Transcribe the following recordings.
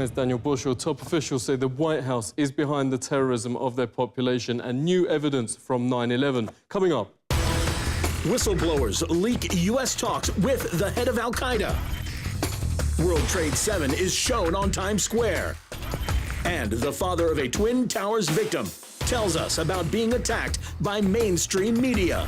China's Daniel Bushell, top officials say the White House is behind the terrorism of their population and new evidence from 9/11. Coming up. Whistleblowers leak U.S. talks with the head of Al-Qaeda. World Trade 7 is shown on Times Square. And the father of a Twin Towers victim tells us about being attacked by mainstream media.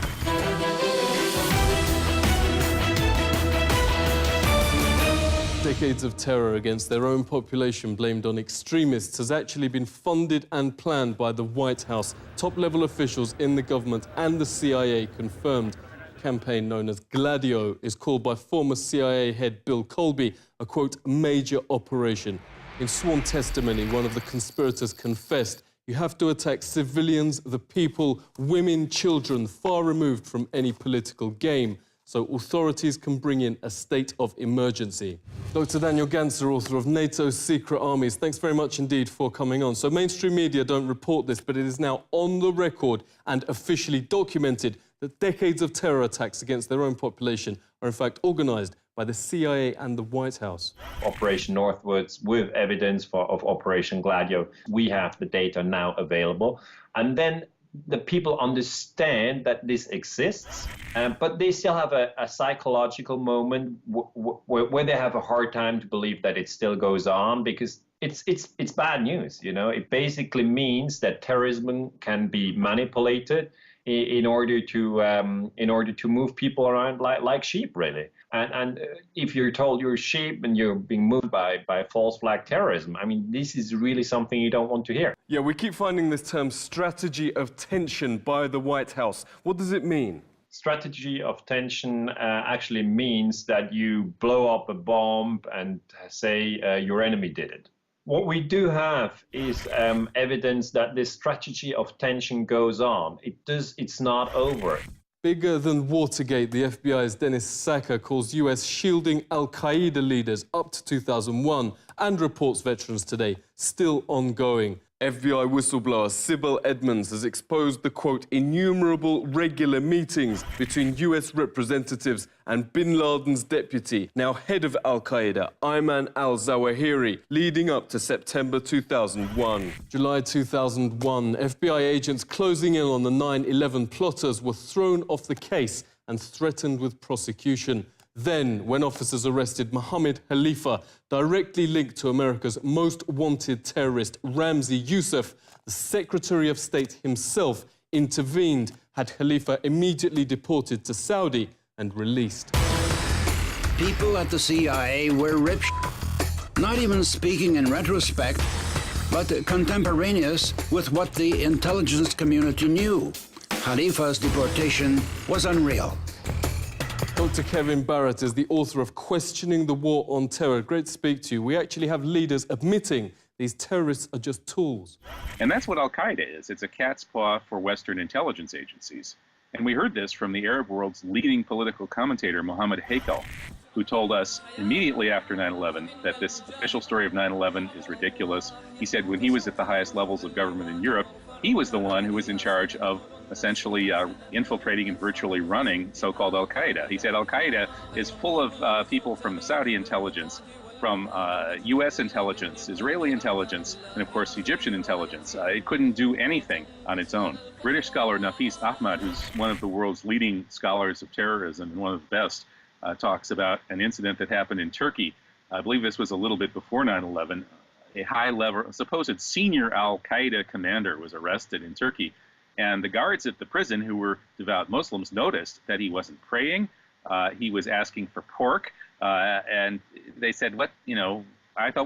Decades of terror against their own population blamed on extremists has actually been funded and planned by the White House. Top-level officials in the government and the CIA confirmed. A campaign known as Gladio is called by former CIA head Bill Colby a, quote, major operation. In sworn testimony, one of the conspirators confessed, you have to attack civilians, the people, women, children, far removed from any political game, so authorities can bring in a state of emergency. Dr. Daniele Ganser, author of NATO's Secret Armies, thanks very much indeed for coming on. So mainstream media don't report this, but it is now on the record and officially documented that decades of terror attacks against their own population are in fact organised by the CIA and the White House. Operation Northwoods with evidence of Operation Gladio. We have the data now available. And then the people understand that this exists, but they still have a psychological moment where they have a hard time to believe that it still goes on, because it's bad news. You know, it basically means that terrorism can be manipulated in order to move people around like sheep, really. And if you're told you're sheep and you're being moved by false flag terrorism, I mean, this is really something you don't want to hear. Yeah, we keep finding this term strategy of tension by the White House. What does it mean? Strategy of tension actually means that you blow up a bomb and say your enemy did it. What we do have is evidence that this strategy of tension goes on. It's not over. Bigger than Watergate, the FBI's Dennis Sacker calls US shielding Al-Qaeda leaders up to 2001 and reports veterans today still ongoing. FBI whistleblower Sybil Edmonds has exposed the, quote, innumerable regular meetings between US representatives and bin Laden's deputy, now head of Al-Qaeda, Ayman al-Zawahiri, leading up to September 2001. July 2001, FBI agents closing in on the 9/11 plotters were thrown off the case and threatened with prosecution. Then, when officers arrested Mohammed Khalifa, directly linked to America's most wanted terrorist, Ramzi Youssef, the Secretary of State himself intervened, had Khalifa immediately deported to Saudi and released. People at the CIA were rip not even speaking in retrospect, but contemporaneous with what the intelligence community knew. Khalifa's deportation was unreal. Dr. Kevin Barrett is the author of Questioning the War on Terror. Great to speak to you. We actually have leaders admitting these terrorists are just tools. And that's what Al-Qaeda is. It's a cat's paw for Western intelligence agencies. And we heard this from the Arab world's leading political commentator, Mohammed Hakel, who told us immediately after 9/11 that this official story of 9/11 is ridiculous. He said when he was at the highest levels of government in Europe, he was the one who was in charge of essentially infiltrating and virtually running so-called Al-Qaeda. He said Al-Qaeda is full of people from Saudi intelligence, from U.S. intelligence, Israeli intelligence, and of course Egyptian intelligence. It couldn't do anything on its own. British scholar Nafis Ahmad, who's one of the world's leading scholars of terrorism and one of the best, talks about an incident that happened in Turkey. I believe this was a little bit before 9/11. A high-level, supposed senior Al-Qaeda commander was arrested in Turkey. And the guards at the prison, who were devout Muslims, noticed that he wasn't praying. He was asking for pork. And they said, what, you know,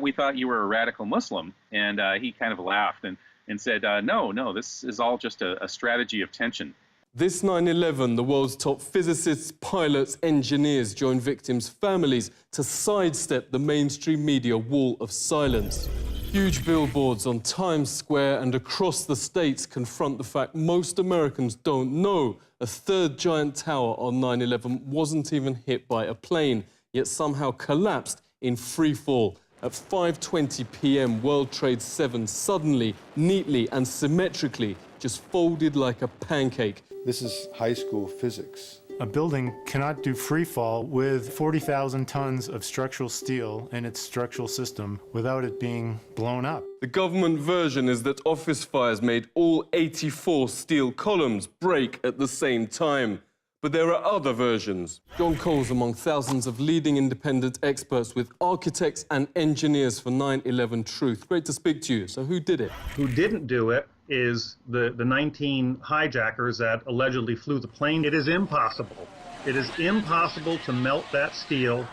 we thought you were a radical Muslim. And he kind of laughed and said, no, this is all just a strategy of tension. This 9/11, the world's top physicists, pilots, engineers joined victims' families to sidestep the mainstream media wall of silence. Huge billboards on Times Square and across the states confront the fact most Americans don't know a third giant tower on 9/11 wasn't even hit by a plane, yet somehow collapsed in free fall. At 5:20 p.m, World Trade 7 suddenly, neatly and symmetrically just folded like a pancake. This is high school physics. A building cannot do free fall with 40,000 tons of structural steel in its structural system without it being blown up. The government version is that office fires made all 84 steel columns break at the same time. But there are other versions. John Cole's among thousands of leading independent experts with architects and engineers for 9/11 Truth. Great to speak to you. So who did it? Who didn't do it is the 19 hijackers that allegedly flew the plane. It is impossible. It is impossible to melt that steel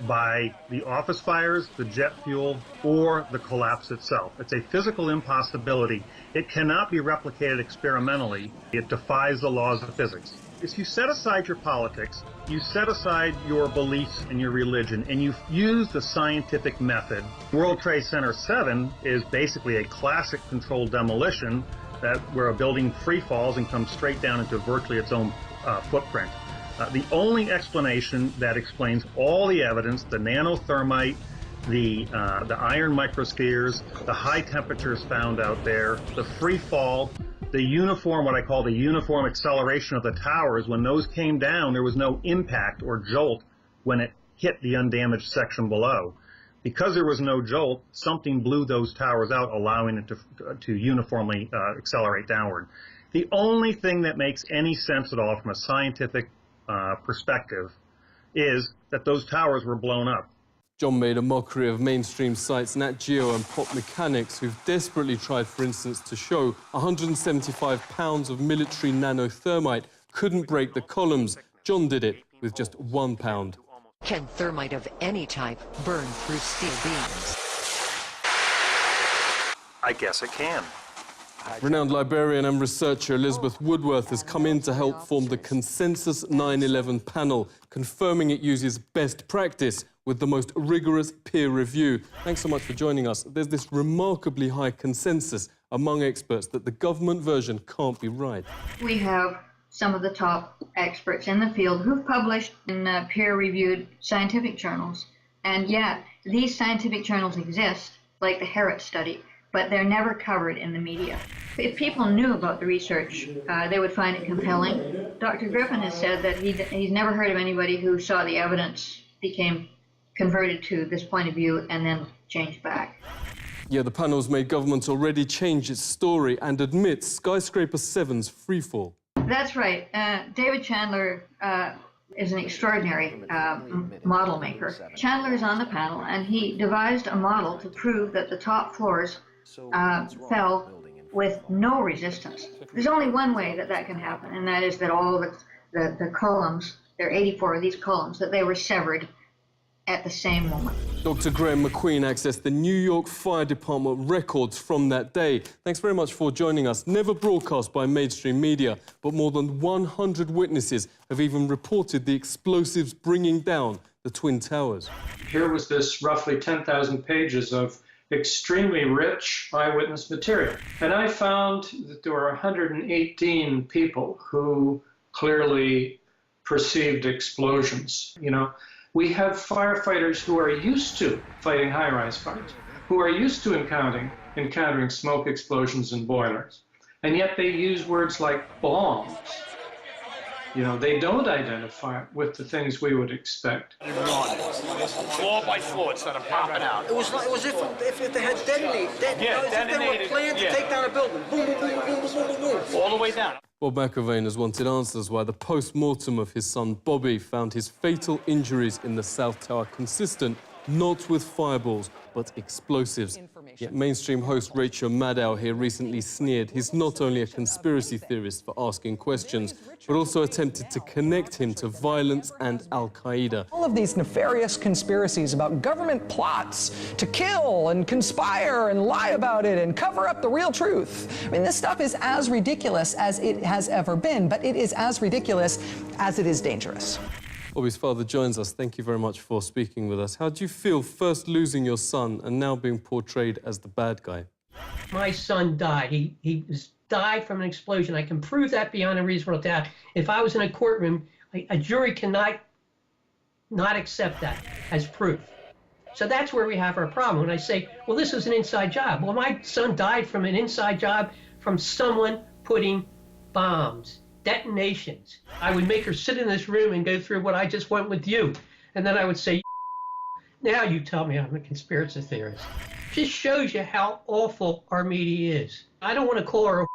by the office fires, the jet fuel, or the collapse itself. It's a physical impossibility. It cannot be replicated experimentally. It defies the laws of physics. If you set aside your politics, you set aside your beliefs and your religion, and you use the scientific method. World Trade Center 7 is basically a classic controlled demolition where a building free falls and comes straight down into virtually its own footprint. The only explanation that explains all the evidence, the nanothermite, the iron microspheres, the high temperatures found out there, the free fall, the uniform, what I call the uniform acceleration of the towers, when those came down, there was no impact or jolt when it hit the undamaged section below. Because there was no jolt, something blew those towers out, allowing it to uniformly accelerate downward. The only thing that makes any sense at all from a scientific perspective is that those towers were blown up. John made a mockery of mainstream sites Nat Geo and Pop Mechanics, who've desperately tried, for instance, to show 175 pounds of military nanothermite couldn't break the columns. John did it with just 1 pound. Can thermite of any type burn through steel beams? I guess it can. Renowned librarian and researcher Elizabeth Woodworth has come in to help form the Consensus 9/11 panel, confirming it uses best practice with the most rigorous peer review. Thanks so much for joining us. There's this remarkably high consensus among experts that the government version can't be right. We have some of the top experts in the field who've published in peer-reviewed scientific journals, and yet these scientific journals exist, like the Barrett study, but they're never covered in the media. If people knew about the research, they would find it compelling. Dr. Griffin has said that he's never heard of anybody who saw the evidence, became converted to this point of view, and then changed back. Yeah, the panel's made government already change its story and admits Skyscraper 7's freefall. That's right. David Chandler is an extraordinary model maker. Chandler is on the panel, and he devised a model to prove that the top floors fell with no resistance. There's only one way that that can happen, and that is that all the columns, there are 84 of these columns, that they were severed at the same moment. Dr. Graeme MacQueen accessed the New York Fire Department records from that day. Thanks very much for joining us. Never broadcast by mainstream media, but more than 100 witnesses have even reported the explosives bringing down the Twin Towers. Here was this roughly 10,000 pages of extremely rich eyewitness material. And I found that there were 118 people who clearly perceived explosions. You know, we have firefighters who are used to fighting high-rise fires, who are used to encountering smoke explosions and boilers, and yet they use words like bombs. You know, they don't identify it with the things we would expect. Floor by floor instead of popping out. It was if they had detonated. If they were planned to take down a building. Boom, boom, boom, boom, boom, boom, boom. All the way down. Bob McIlvane has wanted answers why the post-mortem of his son Bobby found his fatal injuries in the South Tower consistent not with fireballs, but explosives. Yet mainstream host Rachel Maddow here recently sneered he's not only a conspiracy theorist for asking questions, but also attempted to connect him to violence and Al-Qaeda. All of these nefarious conspiracies about government plots to kill and conspire and lie about it and cover up the real truth. I mean, this stuff is as ridiculous as it has ever been, but it is as ridiculous as it is dangerous. Bobby's father joins us. Thank you very much for speaking with us. How do you feel first losing your son and now being portrayed as the bad guy? My son died. He died from an explosion. I can prove that beyond a reasonable doubt. If I was in a courtroom, a jury cannot not accept that as proof. So that's where we have our problem. When I say, well, this was an inside job. Well, my son died from an inside job from someone putting bombs detonations. I would make her sit in this room and go through what I just went with you. And then I would say, now you tell me I'm a conspiracy theorist. Just shows you how awful our media is. I don't want to call her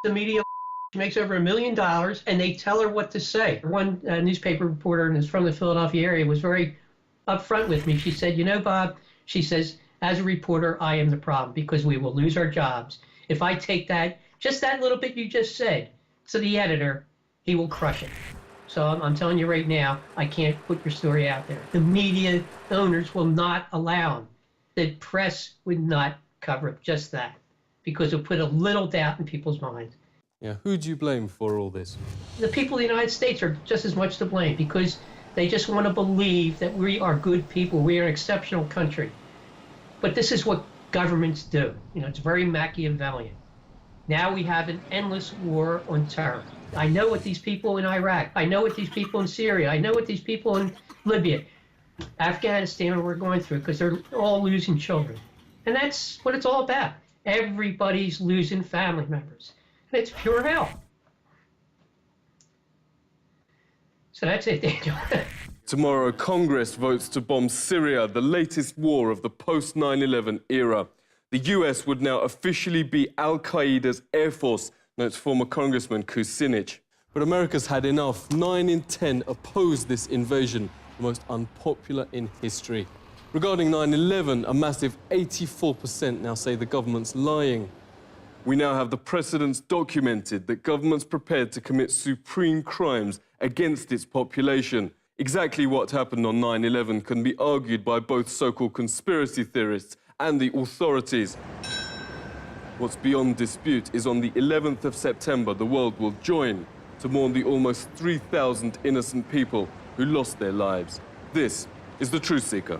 the media. She makes over $1 million, and they tell her what to say. One newspaper reporter, and is from the Philadelphia area, was very upfront with me. She said, you know, Bob, she says, as a reporter, I am the problem because we will lose our jobs. If I take that, just that little bit you just said, to the editor, he will crush it. So I'm telling you right now, I can't put your story out there. The media owners will not allow them. The press would not cover it, just that, because it put a little doubt in people's minds. Yeah, who do you blame for all this? The people of the United States are just as much to blame because they just want to believe that we are good people. We are an exceptional country. But this is what governments do. You know, it's very Machiavellian. Now we have an endless war on terror. I know what these people in Iraq, I know what these people in Syria, I know what these people in Libya, Afghanistan we're going through because they're all losing children. And that's what it's all about. Everybody's losing family members. And it's pure hell. So that's it, Daniel. Tomorrow, Congress votes to bomb Syria, the latest war of the post-9/11 era. The US would now officially be Al-Qaeda's air force, notes former Congressman Kucinich. But America's had enough. 9 in 10 oppose this invasion, the most unpopular in history. Regarding 9/11, a massive 84% now say the government's lying. We now have the precedents documented that governments prepared to commit supreme crimes against its population. Exactly what happened on 9/11 can be argued by both so-called conspiracy theorists and the authorities. What's beyond dispute is on the 11th of September, the world will join to mourn the almost 3,000 innocent people who lost their lives. This is The Truth Seeker.